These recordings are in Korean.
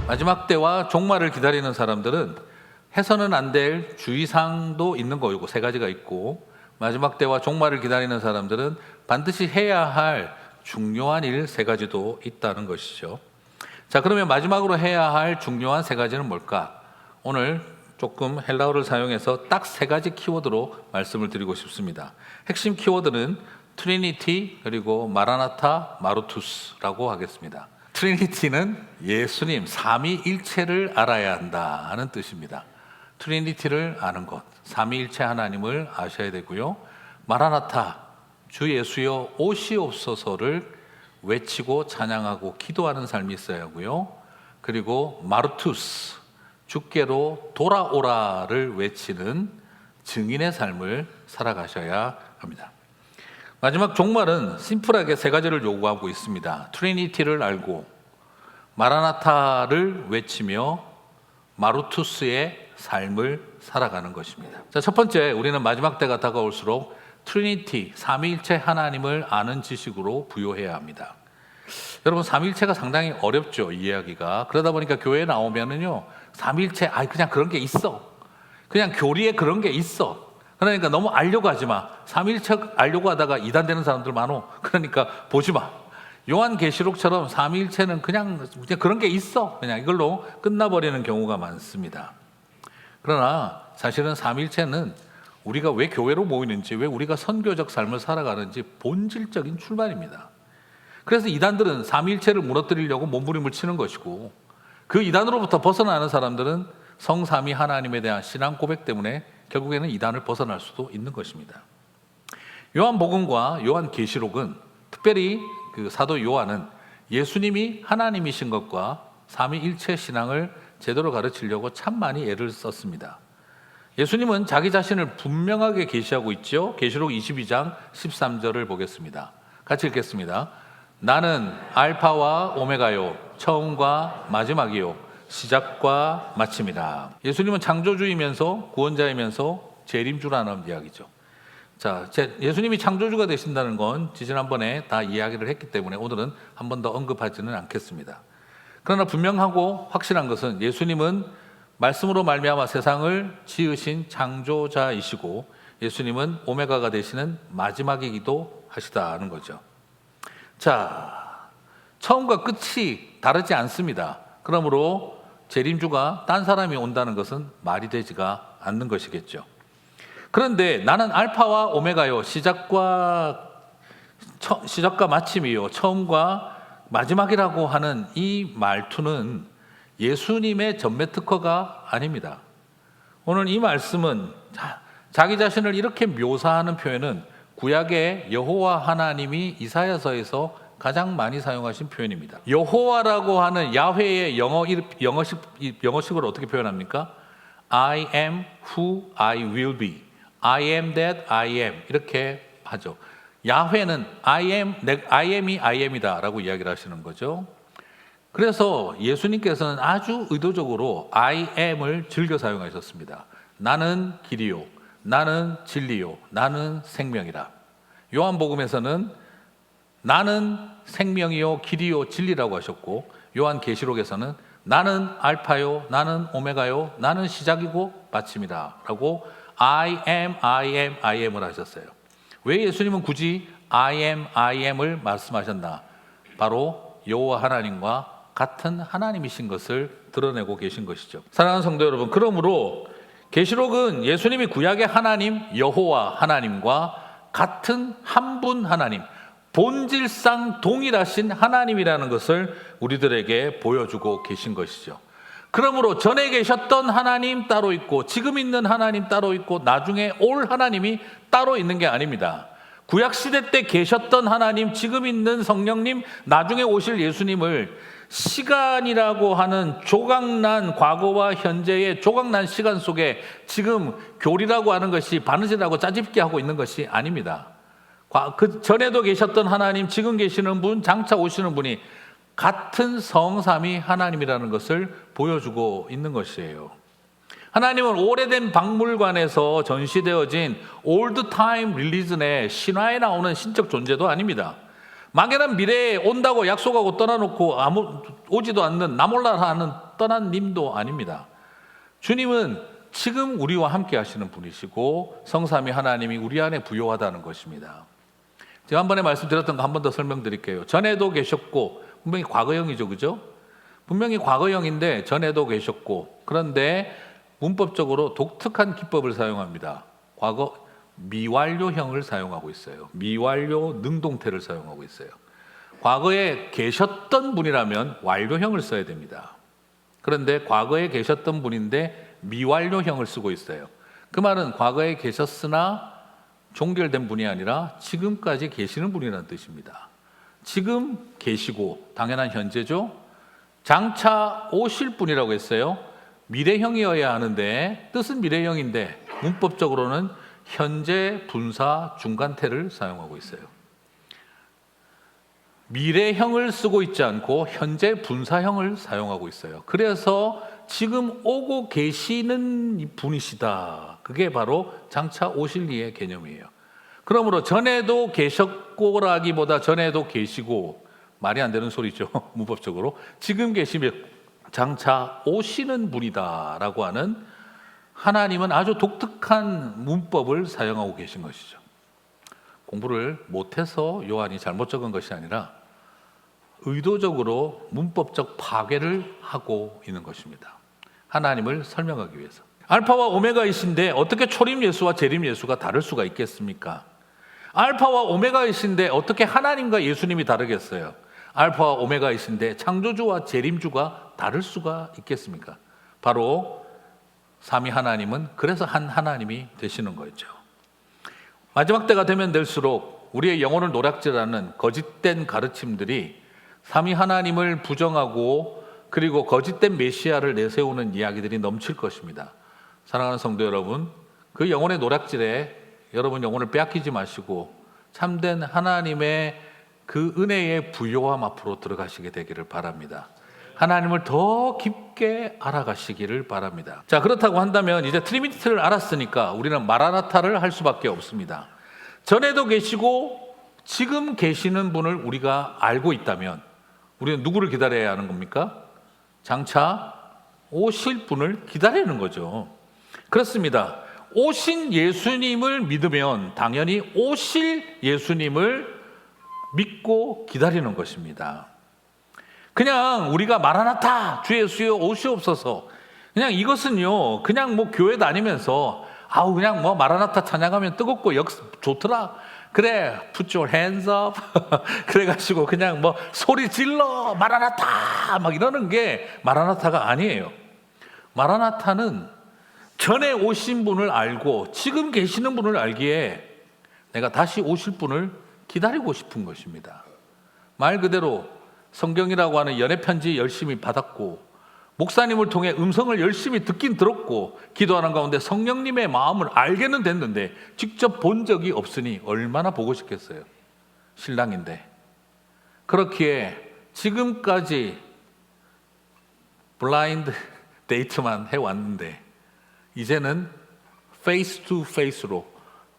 마지막 때와 종말을 기다리는 사람들은 해서는 안 될 주의사항도 있는 거고, 세 가지가 있고, 마지막 때와 종말을 기다리는 사람들은 반드시 해야 할 중요한 일 세 가지도 있다는 것이죠. 자, 그러면 마지막으로 해야 할 중요한 세 가지는 뭘까? 오늘 조금 헬라어를 사용해서 딱 세 가지 키워드로 말씀을 드리고 싶습니다. 핵심 키워드는 트리니티, 그리고 마라나타, 마루투스라고 하겠습니다. 트리니티는 예수님 삼위일체를 알아야 한다는 뜻입니다. 트리니티를 아는 것, 삼위일체 하나님을 아셔야 되고요. 마라나타, 주 예수여 오시옵소서를 외치고 찬양하고 기도하는 삶이 있어야 하고요. 그리고 마르투스, 주께로 돌아오라를 외치는 증인의 삶을 살아가셔야 합니다. 마지막 종말은 심플하게 세 가지를 요구하고 있습니다. 트리니티를 알고 마라나타를 외치며 마루투스의 삶을 살아가는 것입니다. 자, 첫 번째, 우리는 마지막 때가 다가올수록 트리니티, 삼위일체 하나님을 아는 지식으로 부요해야 합니다. 여러분, 삼위일체가 상당히 어렵죠, 이해하기가. 그러다 보니까 교회에 나오면은요, 삼위일체, 그냥 그런 게 있어. 그냥 교리에 그런 게 있어. 그러니까 너무 알려고 하지 마. 삼위일체 알려고 하다가 이단되는 사람들 많어. 그러니까 보지 마. 요한계시록처럼 삼위일체는 그냥 그런 게 있어. 그냥 이걸로 끝나버리는 경우가 많습니다. 그러나 사실은 삼위일체는 우리가 왜 교회로 모이는지, 왜 우리가 선교적 삶을 살아가는지 본질적인 출발입니다. 그래서 이단들은 삼위일체를 무너뜨리려고 몸부림을 치는 것이고, 그 이단으로부터 벗어나는 사람들은 성삼위 하나님에 대한 신앙 고백 때문에 결국에는 이단을 벗어날 수도 있는 것입니다. 요한복음과 요한계시록은, 특별히 그 사도 요한은 예수님이 하나님이신 것과 삼위일체 신앙을 제대로 가르치려고 참 많이 애를 썼습니다. 예수님은 자기 자신을 분명하게 계시하고 있죠. 계시록 22장 13절을 보겠습니다. 같이 읽겠습니다. 나는 알파와 오메가요, 처음과 마지막이요, 시작과 마침이다. 예수님은 창조주이면서 구원자이면서 재림주라는 이야기죠. 자, 예수님이 창조주가 되신다는 건 지난번에 다 이야기를 했기 때문에 오늘은 한 번 더 언급하지는 않겠습니다. 그러나 분명하고 확실한 것은 예수님은 말씀으로 말미암아 세상을 지으신 창조자이시고, 예수님은 오메가가 되시는 마지막이기도 하시다는 거죠. 자, 처음과 끝이 다르지 않습니다. 그러므로 재림주가 딴 사람이 온다는 것은 말이 되지가 않는 것이겠죠. 그런데 나는 알파와 오메가요, 시작과 마침이요, 처음과 마지막이라고 하는 이 말투는 예수님의 전매 특허가 아닙니다. 오늘 이 말씀은 자기 자신을 이렇게 묘사하는 표현은 구약의 여호와 하나님이 이사야서에서 가장 많이 사용하신 표현입니다. 여호와라고 하는 야훼의 영어식으로 어떻게 표현합니까? I am who I will be. I am that I am. 이렇게 하죠. 야훼는 I am이 I am이다 라고 이야기를 하시는 거죠. 그래서 예수님께서는 아주 의도적으로 I am을 즐겨 사용하셨습니다. 나는 길이요, 나는 진리요, 나는 생명이라. 요한복음에서는 나는 생명이요, 길이요, 진리라고 하셨고, 요한계시록에서는 나는 알파요, 나는 오메가요, 나는 시작이고 마침이다 라고 I am을 하셨어요. 왜 예수님은 굳이 I am을 말씀하셨나? 바로 여호와 하나님과 같은 하나님이신 것을 드러내고 계신 것이죠. 사랑하는 성도 여러분, 그러므로 계시록은 예수님이 구약의 하나님 여호와 하나님과 같은 한 분 하나님, 본질상 동일하신 하나님이라는 것을 우리들에게 보여주고 계신 것이죠. 그러므로 전에 계셨던 하나님 따로 있고, 지금 있는 하나님 따로 있고, 나중에 올 하나님이 따로 있는 게 아닙니다. 구약시대 때 계셨던 하나님, 지금 있는 성령님, 나중에 오실 예수님을 시간이라고 하는 조각난 과거와 현재의 조각난 시간 속에 지금 교리라고 하는 것이 바느질하고 짜집기 하고 있는 것이 아닙니다. 그 전에도 계셨던 하나님, 지금 계시는 분, 장차 오시는 분이 같은 성삼위 하나님이라는 것을 보여주고 있는 것이에요. 하나님은 오래된 박물관에서 전시되어진 올드 타임 릴리전의 신화에 나오는 신적 존재도 아닙니다. 막연한 미래에 온다고 약속하고 떠나놓고 오지도 않는 나몰라라 하는 떠난 님도 아닙니다. 주님은 지금 우리와 함께 하시는 분이시고 성삼위 하나님이 우리 안에 부요하다는 것입니다. 제가 한 번에 말씀드렸던 거 한 번 더 설명드릴게요. 전에도 계셨고, 분명히 과거형이죠, 그죠? 분명히 과거형인데 전에도 계셨고, 그런데 문법적으로 독특한 기법을 사용합니다. 과거 미완료형을 사용하고 있어요. 미완료 능동태를 사용하고 있어요. 과거에 계셨던 분이라면 완료형을 써야 됩니다. 그런데 과거에 계셨던 분인데 미완료형을 쓰고 있어요. 그 말은 과거에 계셨으나 종결된 분이 아니라 지금까지 계시는 분이라는 뜻입니다. 지금 계시고 당연한 현재죠. 장차 오실 분이라고 했어요. 미래형이어야 하는데 뜻은 미래형인데 문법적으로는 현재 분사 중간태를 사용하고 있어요. 미래형을 쓰고 있지 않고 현재 분사형을 사용하고 있어요. 그래서 지금 오고 계시는 분이시다. 그게 바로 장차 오실 이의 개념이에요. 그러므로 전에도 계셨고라기보다 전에도 계시고, 말이 안 되는 소리죠. 문법적으로. 지금 계시면 장차 오시는 분이다라고 하는 하나님은 아주 독특한 문법을 사용하고 계신 것이죠. 공부를 못해서 요한이 잘못 적은 것이 아니라 의도적으로 문법적 파괴를 하고 있는 것입니다. 하나님을 설명하기 위해서. 알파와 오메가이신데 어떻게 초림 예수와 재림 예수가 다를 수가 있겠습니까? 알파와 오메가이신데 어떻게 하나님과 예수님이 다르겠어요? 알파와 오메가이신데 창조주와 재림주가 다를 수가 있겠습니까? 바로 삼위 하나님은 그래서 한 하나님이 되시는 거죠. 마지막 때가 되면 될수록 우리의 영혼을 노략질하는 거짓된 가르침들이 삼위 하나님을 부정하고 그리고 거짓된 메시아를 내세우는 이야기들이 넘칠 것입니다. 사랑하는 성도 여러분, 그 영혼의 노략질에 여러분 영혼을 빼앗기지 마시고 참된 하나님의 그 은혜의 부요함 앞으로 들어가시게 되기를 바랍니다. 하나님을 더 깊게 알아가시기를 바랍니다. 자, 그렇다고 한다면 이제 트리니티를 알았으니까 우리는 마라나타를 할 수밖에 없습니다. 전에도 계시고 지금 계시는 분을 우리가 알고 있다면 우리는 누구를 기다려야 하는 겁니까? 장차 오실 분을 기다리는 거죠. 그렇습니다. 오신 예수님을 믿으면 당연히 오실 예수님을 믿고 기다리는 것입니다. 그냥 우리가 마라나타 주 예수여 오시옵소서, 그냥 이것은요 그냥 뭐 교회 다니면서 아우 그냥 뭐 마라나타 찬양하면 뜨겁고 좋더라, 그래 put your hands up 그래가지고 그냥 뭐 소리 질러 마라나타 막 이러는 게 마라나타가 아니에요. 마라나타는 전에 오신 분을 알고 지금 계시는 분을 알기에 내가 다시 오실 분을 기다리고 싶은 것입니다. 말 그대로 성경이라고 하는 연애 편지 열심히 받았고 목사님을 통해 음성을 열심히 듣긴 들었고 기도하는 가운데 성령님의 마음을 알게는 됐는데 직접 본 적이 없으니 얼마나 보고 싶겠어요. 신랑인데. 그렇기에 지금까지 블라인드 데이트만 해왔는데 이제는 페이스 투 페이스로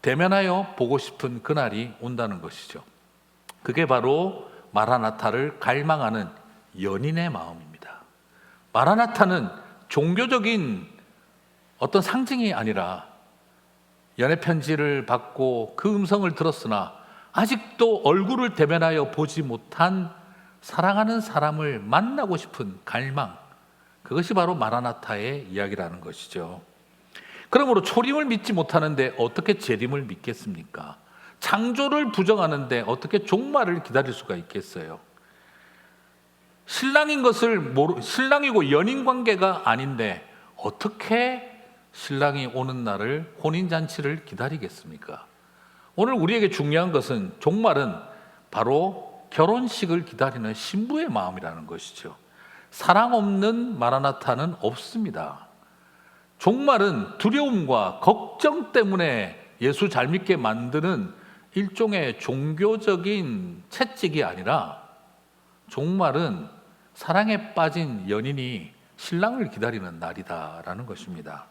대면하여 보고 싶은 그날이 온다는 것이죠. 그게 바로 마라나타를 갈망하는 연인의 마음입니다. 마라나타는 종교적인 어떤 상징이 아니라 연애 편지를 받고 그 음성을 들었으나 아직도 얼굴을 대면하여 보지 못한 사랑하는 사람을 만나고 싶은 갈망, 그것이 바로 마라나타의 이야기라는 것이죠. 그러므로 초림을 믿지 못하는데 어떻게 재림을 믿겠습니까? 창조를 부정하는데 어떻게 종말을 기다릴 수가 있겠어요? 신랑인 것을 신랑이고 연인 관계가 아닌데 어떻게 신랑이 오는 날을 혼인잔치를 기다리겠습니까? 오늘 우리에게 중요한 것은 종말은 바로 결혼식을 기다리는 신부의 마음이라는 것이죠. 사랑 없는 마라나타는 없습니다. 종말은 두려움과 걱정 때문에 예수 잘 믿게 만드는 일종의 종교적인 채찍이 아니라 종말은 사랑에 빠진 연인이 신랑을 기다리는 날이다라는 것입니다.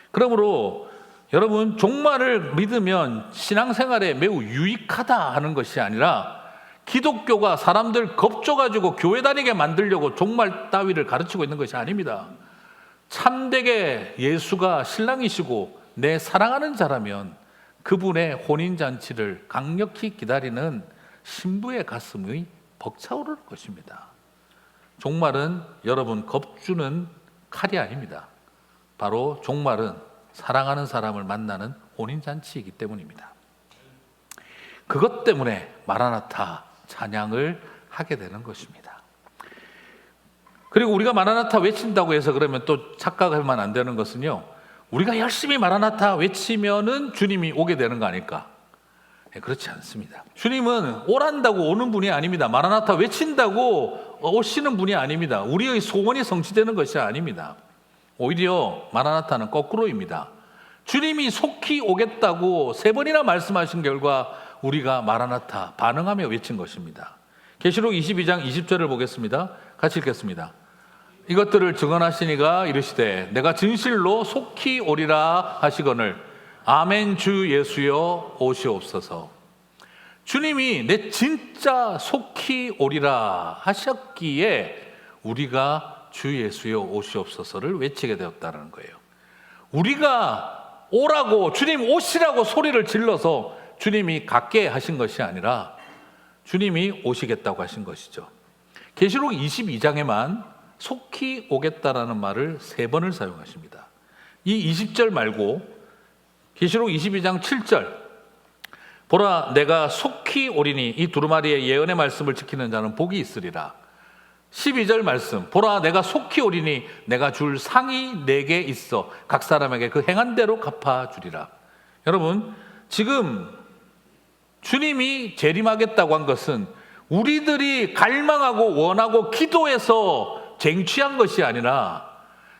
그러므로 여러분 종말을 믿으면 신앙생활에 매우 유익하다 하는 것이 아니라 기독교가 사람들 겁줘가지고 교회 다니게 만들려고 종말 따위를 가르치고 있는 것이 아닙니다. 참되게 예수가 신랑이시고 내 사랑하는 자라면 그분의 혼인잔치를 강력히 기다리는 신부의 가슴이 벅차오를 것입니다. 종말은 여러분 겁주는 칼이 아닙니다. 바로 종말은 사랑하는 사람을 만나는 혼인잔치이기 때문입니다. 그것 때문에 마라나타 찬양을 하게 되는 것입니다. 그리고 우리가 마라나타 외친다고 해서 그러면 또 착각하면 안 되는 것은요, 우리가 열심히 마라나타 외치면은 주님이 오게 되는 거 아닐까? 그렇지 않습니다. 주님은 오란다고 오는 분이 아닙니다. 마라나타 외친다고 오시는 분이 아닙니다. 우리의 소원이 성취되는 것이 아닙니다. 오히려 마라나타는 거꾸로입니다. 주님이 속히 오겠다고 3번이나 말씀하신 결과 우리가 마라나타 반응하며 외친 것입니다. 계시록 22장 20절을 보겠습니다. 같이 읽겠습니다. 이것들을 증언하시니가 이르시되 내가 진실로 속히 오리라 하시거늘 아멘 주 예수여 오시옵소서. 주님이 내 진짜 속히 오리라 하셨기에 우리가 주 예수여 오시옵소서를 외치게 되었다는 거예요. 우리가 오라고 주님 오시라고 소리를 질러서 주님이 갖게 하신 것이 아니라 주님이 오시겠다고 하신 것이죠. 계시록 22장에만 속히 오겠다라는 말을 3번을 사용하십니다. 이 20절 말고 계시록 22장 7절 보라 내가 속히 오리니 이 두루마리의 예언의 말씀을 지키는 자는 복이 있으리라. 12절 말씀 보라 내가 속히 오리니 내가 줄 상이 내게 있어 각 사람에게 그 행한 대로 갚아주리라. 여러분 지금 주님이 재림하겠다고 한 것은 우리들이 갈망하고 원하고 기도해서 쟁취한 것이 아니라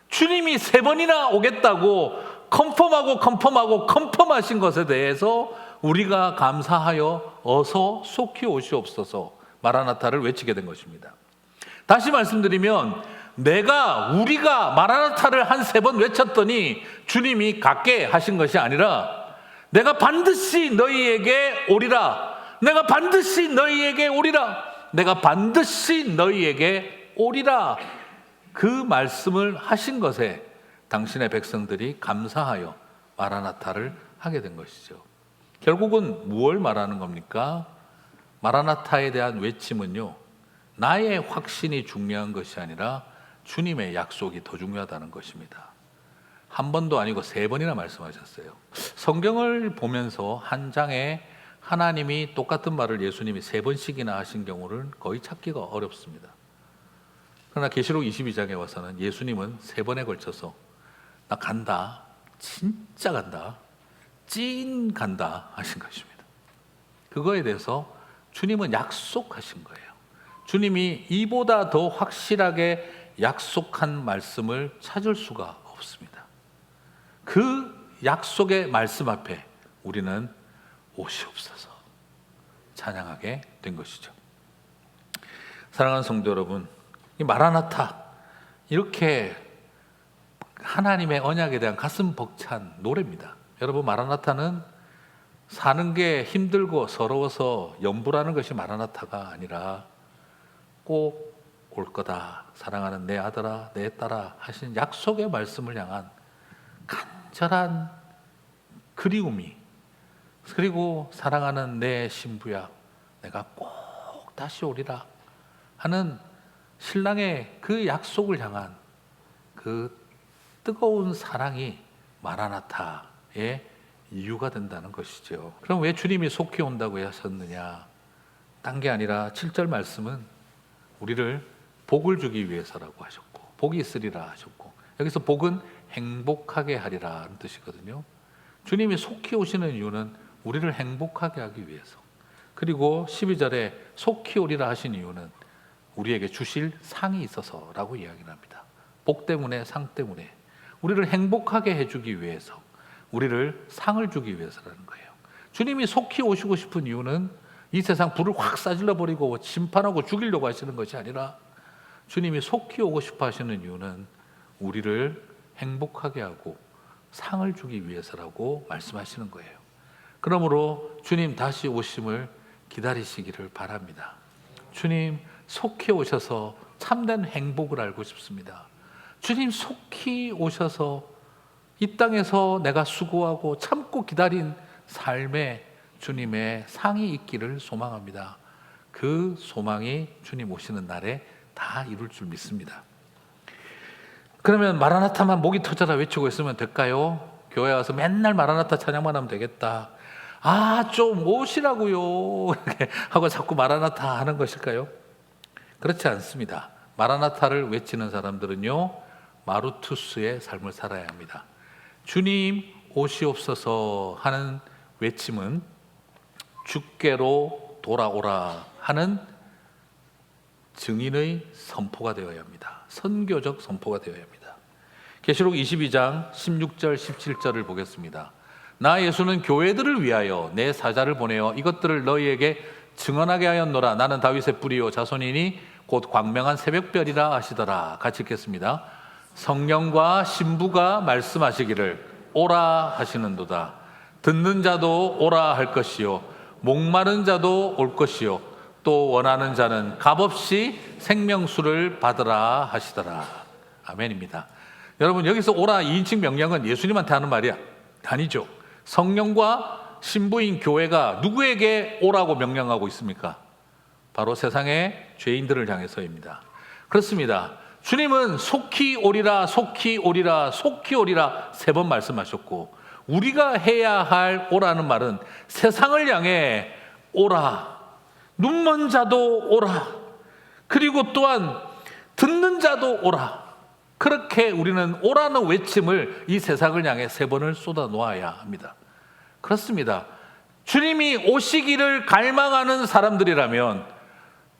주님이 3번이나 오겠다고 컨펌하신 것에 대해서 우리가 감사하여 어서 속히 오시옵소서 마라나타를 외치게 된 것입니다. 다시 말씀드리면 우리가 마라나타를 한 3번 외쳤더니 주님이 갖게 하신 것이 아니라 내가 반드시 너희에게 오리라. 내가 반드시 너희에게 오리라. 내가 반드시 너희에게 오리라. 그 말씀을 하신 것에 당신의 백성들이 감사하여 마라나타를 하게 된 것이죠. 결국은 무엇을 말하는 겁니까? 마라나타에 대한 외침은요, 나의 확신이 중요한 것이 아니라 주님의 약속이 더 중요하다는 것입니다. 한 번도 아니고 3번이나 말씀하셨어요. 성경을 보면서 한 장에 하나님이 똑같은 말을 예수님이 3번씩이나 하신 경우를 거의 찾기가 어렵습니다. 그러나 계시록 22장에 와서는 예수님은 3번에 걸쳐서 나 간다, 진짜 간다, 찐 간다 하신 것입니다. 그거에 대해서 주님은 약속하신 거예요. 주님이 이보다 더 확실하게 약속한 말씀을 찾을 수가 없습니다. 그 약속의 말씀 앞에 우리는 오시옵소서 찬양하게 된 것이죠. 사랑하는 성도 여러분, 이 마라나타 이렇게 하나님의 언약에 대한 가슴 벅찬 노래입니다. 여러분 마라나타는 사는 게 힘들고 서러워서 염불하는 것이 마라나타가 아니라 꼭 올 거다 사랑하는 내 아들아 내 딸아 하신 약속의 말씀을 향한 간절한 그리움이 그리고 사랑하는 내 신부야 내가 꼭 다시 오리라 하는 신랑의 그 약속을 향한 그 뜨거운 사랑이 마라나타의 이유가 된다는 것이죠. 그럼 왜 주님이 속히 온다고 하셨느냐? 딴 게 아니라 7절 말씀은 우리를 복을 주기 위해서라고 하셨고 복이 있으리라 하셨고 여기서 복은 행복하게 하리라는 뜻이거든요. 주님이 속히 오시는 이유는 우리를 행복하게 하기 위해서 그리고 12절에 속히 오리라 하신 이유는 우리에게 주실 상이 있어서라고 이야기를 합니다. 복 때문에 상 때문에 우리를 행복하게 해주기 위해서 우리를 상을 주기 위해서라는 거예요. 주님이 속히 오시고 싶은 이유는 이 세상 불을 확 싸질러 버리고 심판하고 죽이려고 하시는 것이 아니라 주님이 속히 오고 싶어 하시는 이유는 우리를 행복하게 하고 상을 주기 위해서라고 말씀하시는 거예요. 그러므로 주님 다시 오심을 기다리시기를 바랍니다. 주님 속히 오셔서 참된 행복을 알고 싶습니다. 주님 속히 오셔서 이 땅에서 내가 수고하고 참고 기다린 삶에 주님의 상이 있기를 소망합니다. 그 소망이 주님 오시는 날에 다 이룰 줄 믿습니다. 그러면 마라나타만 목이 터져라 외치고 있으면 될까요? 교회 와서 맨날 마라나타 찬양만 하면 되겠다. 좀 오시라고요 이렇게 하고 자꾸 마라나타 하는 것일까요? 그렇지 않습니다. 마라나타를 외치는 사람들은요, 마루투스의 삶을 살아야 합니다. 주님 오시옵소서 하는 외침은 주께로 돌아오라 하는 증인의 선포가 되어야 합니다. 선교적 선포가 되어야 합니다. 계시록 22장 16절 17절을 보겠습니다. 나 예수는 교회들을 위하여 내 사자를 보내어 이것들을 너희에게 증언하게 하였노라. 나는 다윗의 뿌리요 자손이니 곧 광명한 새벽별이라 하시더라. 같이 읽겠습니다. 성령과 신부가 말씀하시기를 오라 하시는도다. 듣는 자도 오라 할 것이요 목마른 자도 올 것이요 또 원하는 자는 값없이 생명수를 받으라 하시더라. 아멘입니다. 여러분, 여기서 오라 2인칭 명령은 예수님한테 하는 말이 아니죠. 성령과 신부인 교회가 누구에게 오라고 명령하고 있습니까? 바로 세상의 죄인들을 향해서입니다. 그렇습니다. 주님은 속히 오리라, 속히 오리라, 속히 오리라 3번 말씀하셨고, 우리가 해야 할 오라는 말은 세상을 향해 오라, 눈먼 자도 오라, 그리고 또한 듣는 자도 오라. 그렇게 우리는 오라는 외침을 이 세상을 향해 3번을 쏟아 놓아야 합니다. 그렇습니다. 주님이 오시기를 갈망하는 사람들이라면,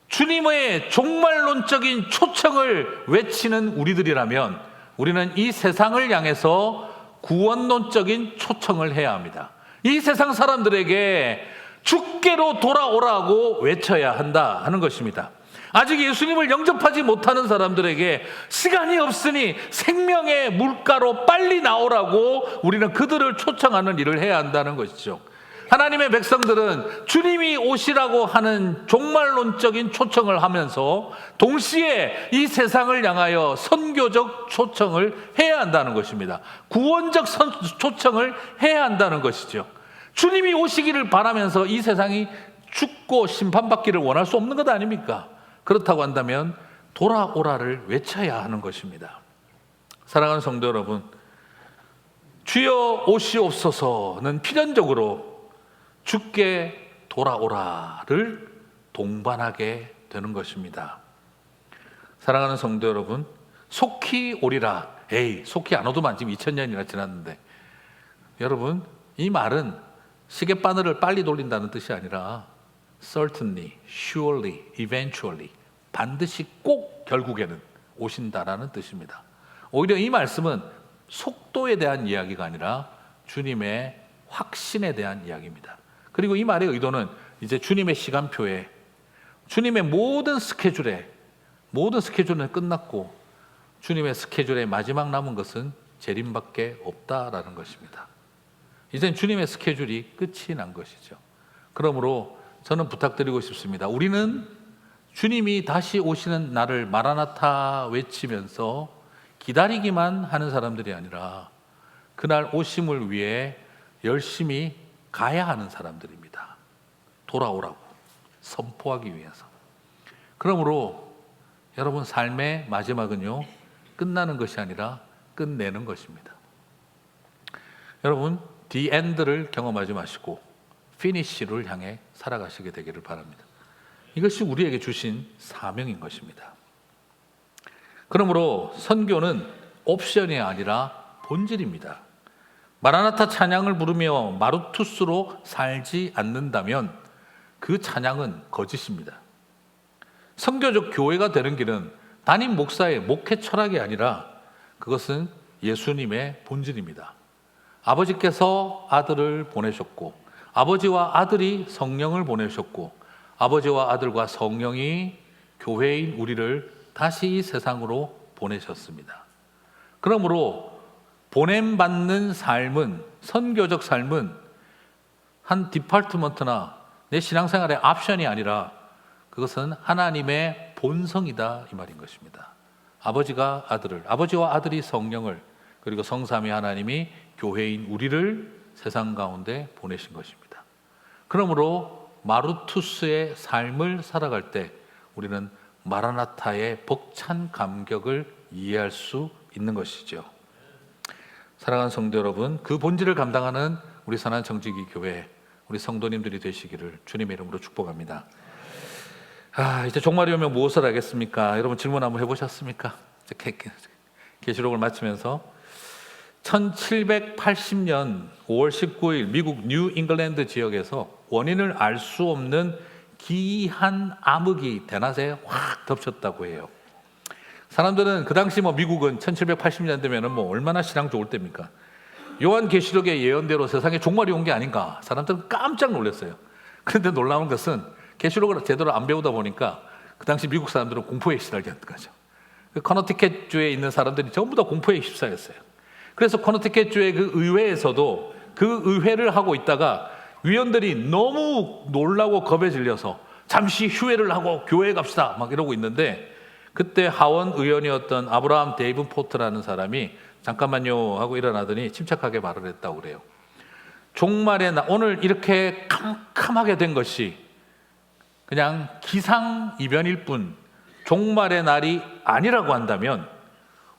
주님의 종말론적인 초청을 외치는 우리들이라면, 우리는 이 세상을 향해서 구원론적인 초청을 해야 합니다. 이 세상 사람들에게 주께로 돌아오라고 외쳐야 한다 하는 것입니다. 아직 예수님을 영접하지 못하는 사람들에게 시간이 없으니 생명의 물가로 빨리 나오라고 우리는 그들을 초청하는 일을 해야 한다는 것이죠. 하나님의 백성들은 주님이 오시라고 하는 종말론적인 초청을 하면서 동시에 이 세상을 향하여 선교적 초청을 해야 한다는 것입니다. 구원적 초청을 해야 한다는 것이죠. 주님이 오시기를 바라면서 이 세상이 죽고 심판받기를 원할 수 없는 것 아닙니까? 그렇다고 한다면 돌아오라를 외쳐야 하는 것입니다. 사랑하는 성도 여러분, 주여 오시옵소서는 필연적으로 주께 돌아오라를 동반하게 되는 것입니다. 사랑하는 성도 여러분, 속히 오리라. 속히 안 오도만 지금 2000년이나 지났는데, 여러분, 이 말은 시계바늘을 빨리 돌린다는 뜻이 아니라 certainly, surely, eventually, 반드시 꼭 결국에는 오신다라는 뜻입니다. 오히려 이 말씀은 속도에 대한 이야기가 아니라 주님의 확신에 대한 이야기입니다. 그리고 이 말의 의도는 이제 주님의 시간표에, 주님의 모든 스케줄은 끝났고 주님의 스케줄의 마지막 남은 것은 재림밖에 없다라는 것입니다. 이젠 주님의 스케줄이 끝이 난 것이죠. 그러므로 저는 부탁드리고 싶습니다. 우리는 주님이 다시 오시는 날을 마라나타 외치면서 기다리기만 하는 사람들이 아니라 그날 오심을 위해 열심히 가야 하는 사람들입니다. 돌아오라고 선포하기 위해서. 그러므로 여러분, 삶의 마지막은요, 끝나는 것이 아니라 끝내는 것입니다. 여러분, the end를 경험하지 마시고 finish를 향해 살아가시게 되기를 바랍니다. 이것이 우리에게 주신 사명인 것입니다. 그러므로 선교는 옵션이 아니라 본질입니다. 마라나타 찬양을 부르며 마루투스로 살지 않는다면 그 찬양은 거짓입니다. 선교적 교회가 되는 길은 담임 목사의 목회 철학이 아니라 그것은 예수님의 본질입니다. 아버지께서 아들을 보내셨고, 아버지와 아들이 성령을 보내셨고, 아버지와 아들과 성령이 교회인 우리를 다시 이 세상으로 보내셨습니다. 그러므로 보냄받는 삶은, 선교적 삶은 한 디파트먼트나 내 신앙생활의 옵션이 아니라 그것은 하나님의 본성이다 이 말인 것입니다. 아버지가 아들을, 아버지와 아들이 성령을, 그리고 성삼위 하나님이 교회인 우리를 세상 가운데 보내신 것입니다. 그러므로 마루투스의 삶을 살아갈 때 우리는 마라나타의 벅찬 감격을 이해할 수 있는 것이죠. 사랑하는 성도 여러분, 그 본질을 감당하는 우리 선한 정직이 교회, 우리 성도님들이 되시기를 주님의 이름으로 축복합니다. 이제 종말이 오면 무엇을 하겠습니까? 여러분 질문 한번 해보셨습니까? 계시록을 마치면서 1780년 5월 19일 미국 뉴 잉글랜드 지역에서 원인을 알 수 없는 기이한 암흑이 대낮에 확 덮쳤다고 해요. 사람들은 그 당시 미국은 1780년 되면은 얼마나 신앙 좋을 때입니까? 요한계시록의 예언대로 세상에 종말이 온 게 아닌가? 사람들은 깜짝 놀랐어요. 그런데 놀라운 것은 계시록을 제대로 안 배우다 보니까 그 당시 미국 사람들은 공포에 시달렸던 거죠. 커너티켓 주에 있는 사람들이 전부 다 공포에 휩싸였어요. 그래서 커너티켓 주의 그 의회에서도 그 의회를 하고 있다가 위원들이 너무 놀라고 겁에 질려서 잠시 휴회를 하고 교회에 갑시다 막 이러고 있는데, 그때 하원 의원이었던 아브라함 데이븐포트라는 사람이 잠깐만요 하고 일어나더니 침착하게 말을 했다고 그래요. 종말의 날, 오늘 이렇게 캄캄하게 된 것이 그냥 기상이변일 뿐 종말의 날이 아니라고 한다면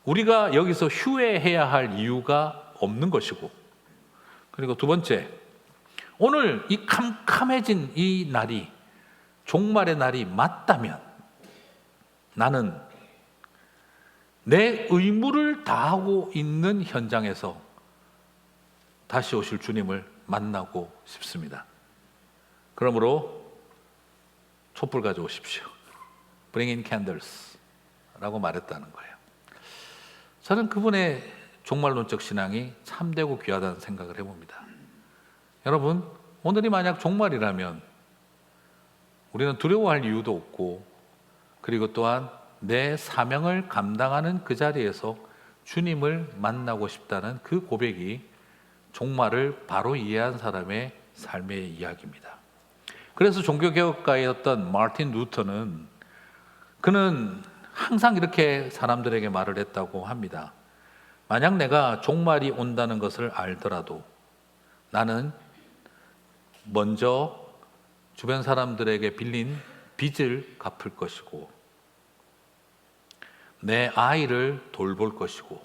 우리가 여기서 휴회해야 할 이유가 없는 것이고, 그리고 두 번째, 오늘 이 캄캄해진 이 날이 종말의 날이 맞다면 나는 내 의무를 다하고 있는 현장에서 다시 오실 주님을 만나고 싶습니다. 그러므로 촛불 가져오십시오. Bring in candles 라고 말했다는 거예요. 저는 그분의 종말론적 신앙이 참되고 귀하다는 생각을 해봅니다. 여러분, 오늘이 만약 종말이라면 우리는 두려워할 이유도 없고, 그리고 또한 내 사명을 감당하는 그 자리에서 주님을 만나고 싶다는 그 고백이 종말을 바로 이해한 사람의 삶의 이야기입니다. 그래서 종교개혁가였던 마틴 루터는 그는 항상 이렇게 사람들에게 말을 했다고 합니다. 만약 내가 종말이 온다는 것을 알더라도 나는 먼저 주변 사람들에게 빌린 빚을 갚을 것이고, 내 아이를 돌볼 것이고,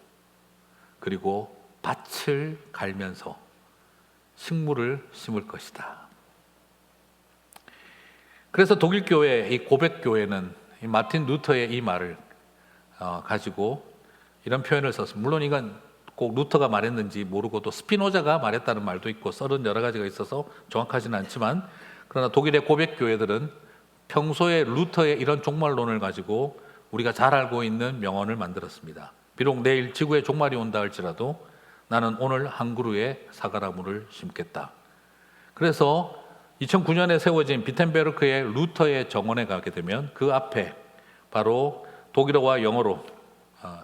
그리고 밭을 갈면서 식물을 심을 것이다. 그래서 독일 교회, 이 고백 교회는 이 마틴 루터의 이 말을 가지고 이런 표현을 썼습니다. 물론 이건 꼭 루터가 말했는지 모르고 또 스피노자가 말했다는 말도 있고 썰은 여러 가지가 있어서 정확하지는 않지만, 그러나 독일의 고백 교회들은 평소에 루터의 이런 종말론을 가지고 우리가 잘 알고 있는 명언을 만들었습니다. 비록 내일 지구에 종말이 온다 할지라도 나는 오늘 한 그루의 사과나무를 심겠다. 그래서 2009년에 세워진 비텐베르크의 루터의 정원에 가게 되면 그 앞에 바로 독일어와 영어로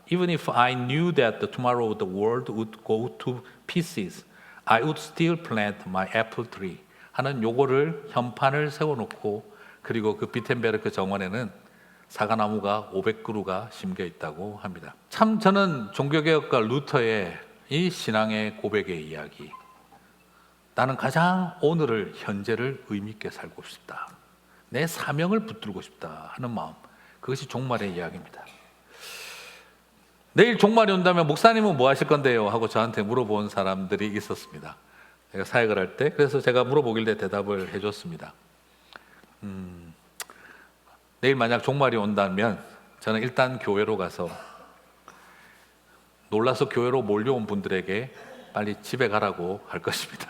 Even if I knew that tomorrow the world would go to pieces, I would still plant my apple tree 하는 요거를 현판을 세워놓고, 그리고 그 비텐베르크 정원에는 사과나무가 500그루가 심겨 있다고 합니다. 참 저는 종교개혁가 루터의 이 신앙의 고백의 이야기, 나는 가장 오늘을 현재를 의미 있게 살고 싶다, 내 사명을 붙들고 싶다 하는 마음, 그것이 종말의 이야기입니다. 내일 종말이 온다면 목사님은 뭐 하실 건데요? 하고 저한테 물어본 사람들이 있었습니다. 제가 사역을 할 때. 그래서 제가 물어보길래 대답을 해줬습니다. 내일 만약 종말이 온다면 저는 일단 교회로 가서 놀라서 교회로 몰려온 분들에게 빨리 집에 가라고 할 것입니다.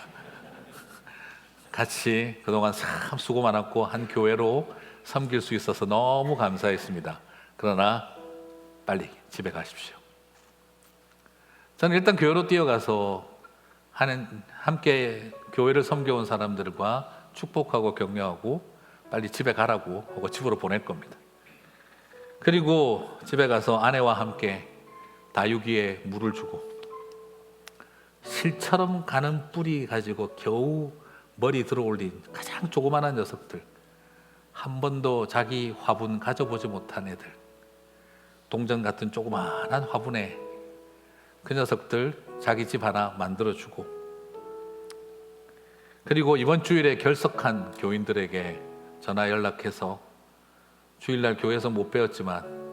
같이 그동안 참 수고 많았고 한 교회로 섬길 수 있어서 너무 감사했습니다. 그러나 빨리 집에 가십시오. 저는 일단 교회로 뛰어가서 함께 교회를 섬겨온 사람들과 축복하고 격려하고 빨리 집에 가라고 하고 집으로 보낼 겁니다. 그리고 집에 가서 아내와 함께 다육이에 물을 주고 실처럼 가는 뿌리 가지고 겨우 머리 들어 올린 가장 조그만한 녀석들, 한 번도 자기 화분 가져보지 못한 애들, 동전 같은 조그만한 화분에 그 녀석들 자기 집 하나 만들어주고, 그리고 이번 주일에 결석한 교인들에게 전화 연락해서 주일날 교회에서 못 배웠지만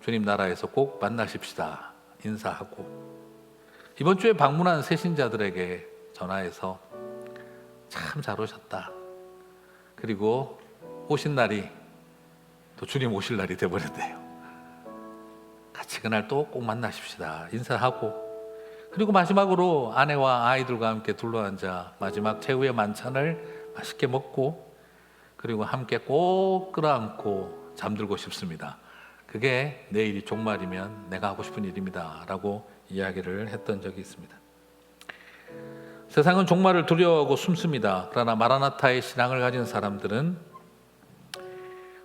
주님 나라에서 꼭 만나십시다 인사하고, 이번 주에 방문한 새신자들에게 전화해서 참 잘 오셨다, 그리고 오신 날이 또 주님 오실 날이 돼버렸대요. 같이 그날 또 꼭 만나십시다 인사하고, 그리고 마지막으로 아내와 아이들과 함께 둘러앉아 마지막 최후의 만찬을 맛있게 먹고, 그리고 함께 꼭 끌어안고 잠들고 싶습니다. 그게 내일이 종말이면 내가 하고 싶은 일입니다 라고 이야기를 했던 적이 있습니다. 세상은 종말을 두려워하고 숨습니다. 그러나 마라나타의 신앙을 가진 사람들은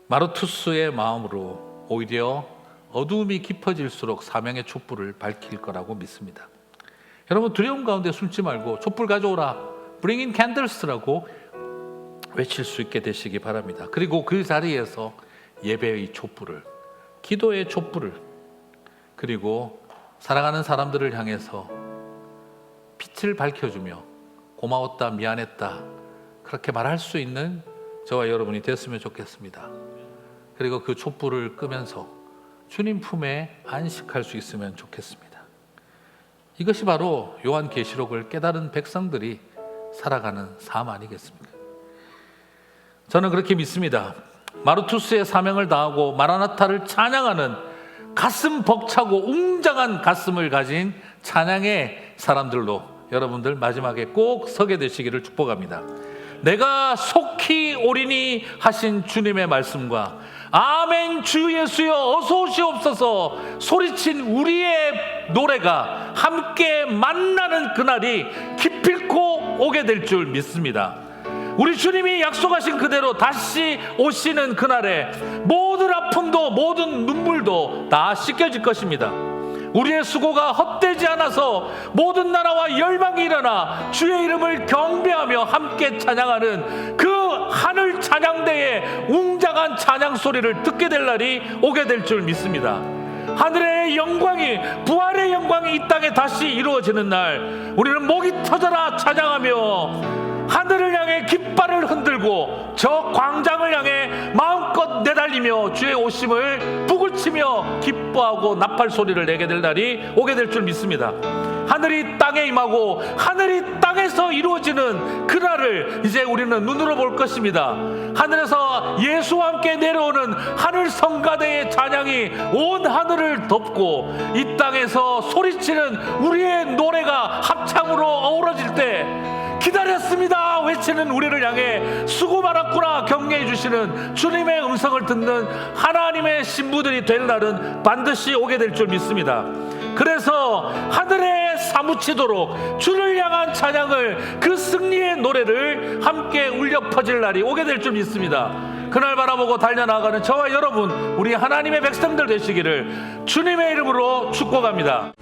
마르투스의 마음으로 오히려 어두움이 깊어질수록 사명의 촛불을 밝힐 거라고 믿습니다. 여러분, 두려움 가운데 숨지 말고 촛불 가져오라, Bring in candles라고 외칠 수 있게 되시기 바랍니다. 그리고 그 자리에서 예배의 촛불을, 기도의 촛불을, 그리고 사랑하는 사람들을 향해서 빛을 밝혀주며 고마웠다, 미안했다 그렇게 말할 수 있는 저와 여러분이 됐으면 좋겠습니다. 그리고 그 촛불을 끄면서 주님 품에 안식할 수 있으면 좋겠습니다. 이것이 바로 요한계시록을 깨달은 백성들이 살아가는 삶 아니겠습니까? 저는 그렇게 믿습니다. 마르투스의 사명을 다하고 마라나타를 찬양하는 가슴 벅차고 웅장한 가슴을 가진 찬양의 사람들로 여러분들 마지막에 꼭 서게 되시기를 축복합니다. 내가 속히 오리니 하신 주님의 말씀과 아멘 주 예수여 어서 오시옵소서 소리친 우리의 노래가 함께 만나는 그날이 기필코 오게 될 줄 믿습니다. 우리 주님이 약속하신 그대로 다시 오시는 그날에 모든 아픔도 모든 눈물도 다 씻겨질 것입니다. 우리의 수고가 헛되지 않아서 모든 나라와 열방이 일어나 주의 이름을 경배하며 함께 찬양하는 그 하늘 찬양대의 웅장한 찬양 소리를 듣게 될 날이 오게 될 줄 믿습니다. 하늘의 영광이, 부활의 영광이 이 땅에 다시 이루어지는 날, 우리는 목이 터져라 찬양하며 하늘을 향해 깃발을 흔들고 저 광장을 향해 마음껏 내달리며 주의 오심을 부글치며 기뻐하고 나팔 소리를 내게 될 날이 오게 될 줄 믿습니다. 하늘이 땅에 임하고 하늘이 땅에서 이루어지는 그날을 이제 우리는 눈으로 볼 것입니다. 하늘에서 예수와 함께 내려오는 하늘 성가대의 찬양이 온 하늘을 덮고 이 땅에서 소리치는 우리의 노래가 합창으로 어우러질 때 기다렸습니다 외치는 우리를 향해 수고 많았구나 격려해 주시는 주님의 음성을 듣는 하나님의 신부들이 될 날은 반드시 오게 될 줄 믿습니다. 그래서 하늘에 사무치도록 주를 향한 찬양을, 그 승리의 노래를 함께 울려 퍼질 날이 오게 될 줄 믿습니다. 그날 바라보고 달려나가는 저와 여러분, 우리 하나님의 백성들 되시기를 주님의 이름으로 축복합니다.